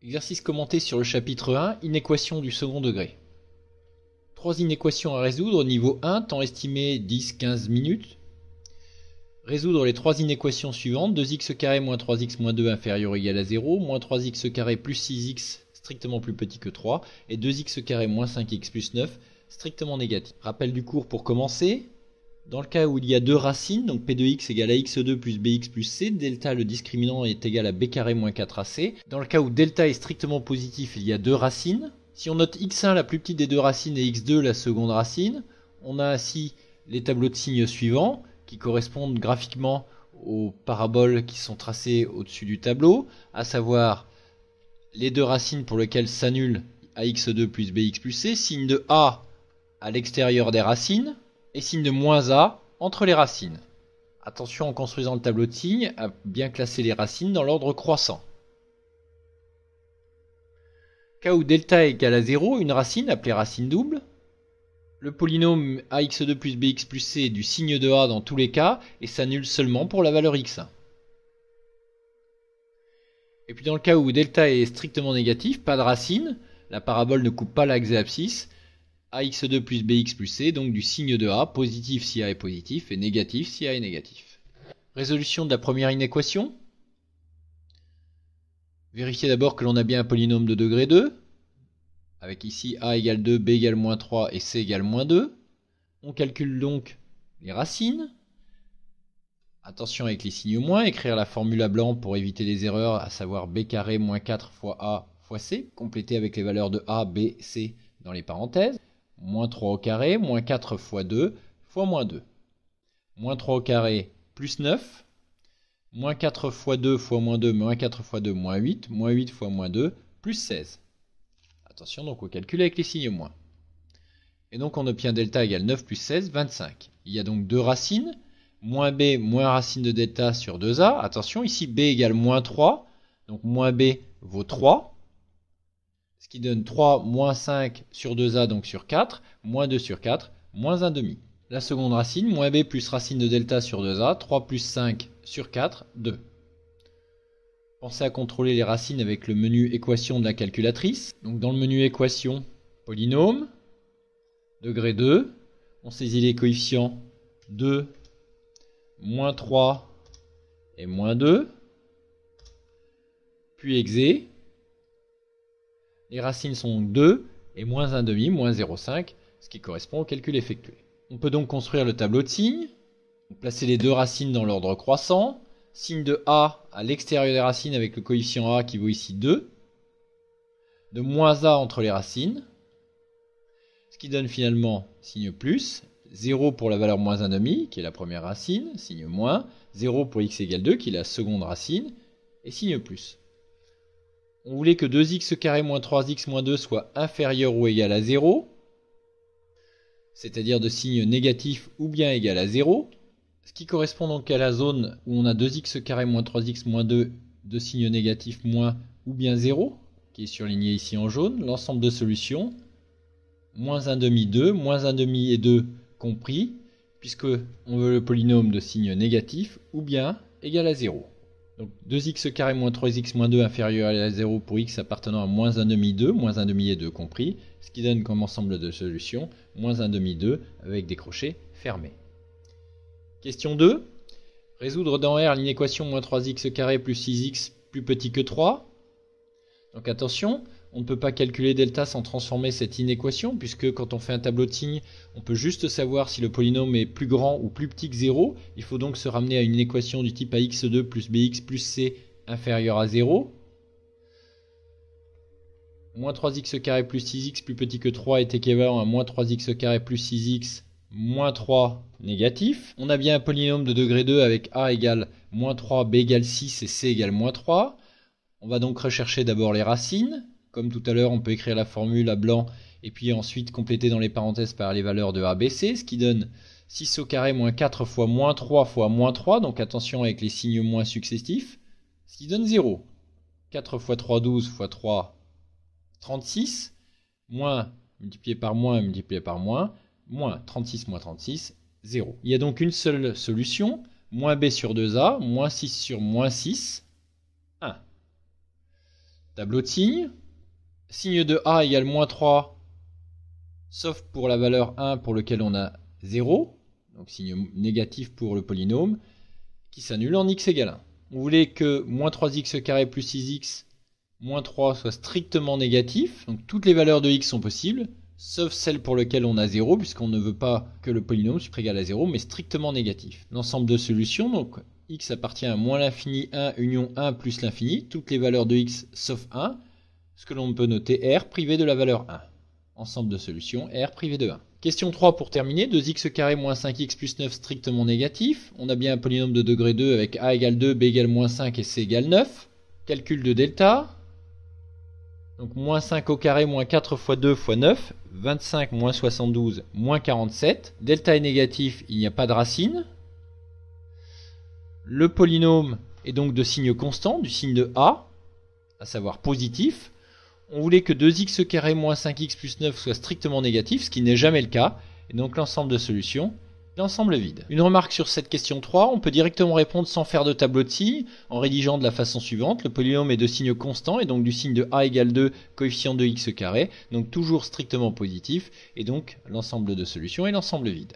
Exercice commenté sur le chapitre 1, inéquation du second degré. 3 inéquations à résoudre, niveau 1, temps estimé 10-15 minutes. Résoudre les 3 inéquations suivantes, 2x carré moins 3x moins 2 inférieur ou égal à 0, moins 3x carré plus 6x strictement plus petit que 3, et 2x carré moins 5x plus 9 strictement négatif. Rappel du cours pour commencer. Dans le cas où il y a deux racines, donc p de x égale à x2 plus bx plus c, delta le discriminant est égal à b carré moins 4ac. Dans le cas où delta est strictement positif, il y a deux racines. Si on note x1 la plus petite des deux racines et x2 la seconde racine, on a ainsi les tableaux de signes suivants qui correspondent graphiquement aux paraboles qui sont tracées au-dessus du tableau, à savoir les deux racines pour lesquelles s'annule ax2 plus bx plus c, signe de a à l'extérieur des racines, et signe de moins a entre les racines. Attention en construisant le tableau de signes à bien classer les racines dans l'ordre croissant. Cas où delta est égal à 0, une racine appelée racine double. Le polynôme ax2 plus bx plus c est du signe de a dans tous les cas et s'annule seulement pour la valeur x1. Et puis dans le cas où delta est strictement négatif, pas de racine, la parabole ne coupe pas l'axe et abscisse, ax2 plus bx plus c, donc du signe de a, positif si a est positif et négatif si a est négatif. Résolution de la première inéquation. Vérifiez d'abord que l'on a bien un polynôme de degré 2, avec ici a égale 2, b égale moins 3 et c égale moins 2. On calcule donc les racines. Attention avec les signes moins, écrire la formule à blanc pour éviter les erreurs, à savoir b carré moins 4 fois a fois c, compléter avec les valeurs de a, b, c dans les parenthèses. Moins 3 au carré, moins 4 fois 2, fois moins 2. Moins 3 au carré, plus 9. Moins 4 fois 2 fois moins 2, moins 4 fois 2, moins 8. Moins 8 fois moins 2, plus 16. Attention donc au calcul avec les signes moins. Et donc on obtient delta égale 9 plus 16, 25. Il y a donc deux racines. Moins b, moins racine de delta sur 2a. Attention, ici b égale moins 3. Donc moins b vaut 3. Ce qui donne 3 moins 5 sur 2a, donc sur 4, moins 2 sur 4, moins 1 demi. La seconde racine, moins b plus racine de delta sur 2a, 3 plus 5 sur 4, 2. Pensez à contrôler les racines avec le menu équation de la calculatrice. Donc dans le menu équation, polynôme, degré 2, on saisit les coefficients 2, moins 3 et moins 2, puis exé. Les racines sont 2 et moins 1 demi, moins 0,5, ce qui correspond au calcul effectué. On peut donc construire le tableau de signes, placer les deux racines dans l'ordre croissant, signe de a à l'extérieur des racines avec le coefficient a qui vaut ici 2, de moins a entre les racines, ce qui donne finalement signe plus, 0 pour la valeur moins 1 demi, qui est la première racine, signe moins, 0 pour x égale 2, qui est la seconde racine, et signe plus. On voulait que 2x carré moins 3x moins 2 soit inférieur ou égal à 0, c'est-à-dire de signe négatif ou bien égal à 0, ce qui correspond donc à la zone où on a 2x carré moins 3x moins 2 de signe négatif moins ou bien 0, qui est surligné ici en jaune. L'ensemble de solutions, moins 1 demi 2, moins 1 demi et 2 compris, puisque on veut le polynôme de signe négatif ou bien égal à 0. Donc 2x carré moins 3x moins 2 inférieur à 0 pour x appartenant à moins 1 demi 2, moins 1 demi et 2 compris, ce qui donne comme ensemble de solutions moins 1 demi 2 avec des crochets fermés. Question 2. Résoudre dans R l'inéquation moins 3x carré plus 6x plus petit que 3. Donc attention, on ne peut pas calculer delta sans transformer cette inéquation, puisque quand on fait un tableau de signes, on peut juste savoir si le polynôme est plus grand ou plus petit que 0. Il faut donc se ramener à une équation du type ax2 plus bx plus c inférieur à 0. Moins 3x carré plus 6x plus petit que 3 est équivalent à moins 3x carré plus 6x moins 3 négatif. On a bien un polynôme de degré 2 avec a égale moins 3, b égale 6 et c égale moins 3. On va donc rechercher d'abord les racines. Comme tout à l'heure, on peut écrire la formule à blanc et puis ensuite compléter dans les parenthèses par les valeurs de a, b, c, ce qui donne 6 au carré moins 4 fois moins 3 fois moins 3, donc attention avec les signes moins successifs, ce qui donne 0. 4 fois 3, 12 fois 3, 36, moins multiplié par moins, moins 36 moins 36, 0. Il y a donc une seule solution, moins b sur 2a, moins 6 sur moins 6, 1. Tableau de signes. Signe de A égale moins 3, sauf pour la valeur 1 pour lequel on a 0. Donc signe négatif pour le polynôme, qui s'annule en x égale 1. On voulait que moins 3x carré plus 6x moins 3 soit strictement négatif. Donc toutes les valeurs de x sont possibles, sauf celle pour laquelle on a 0, puisqu'on ne veut pas que le polynôme soit égal à 0, mais strictement négatif. L'ensemble de solutions, donc x appartient à moins l'infini 1 union 1 plus l'infini, toutes les valeurs de x sauf 1, ce que l'on peut noter R privé de la valeur 1. Ensemble de solutions, R privé de 1. Question 3 pour terminer, 2x carré moins 5x plus 9 strictement négatif. On a bien un polynôme de degré 2 avec a égale 2, b égale moins 5 et c égale 9. Calcul de delta. Donc moins 5 au carré moins 4 fois 2 fois 9, 25 moins 72 moins 47. Delta est négatif, il n'y a pas de racine. Le polynôme est donc de signe constant, du signe de a, à savoir positif. On voulait que 2x carré moins 5x plus 9 soit strictement négatif, ce qui n'est jamais le cas, et donc l'ensemble de solutions, l'ensemble vide. Une remarque sur cette question 3, on peut directement répondre sans faire de tableau de signes, en rédigeant de la façon suivante. Le polynôme est de signe constant, et donc du signe de a égale 2, coefficient de x carré, donc toujours strictement positif, et donc l'ensemble de solutions est l'ensemble vide.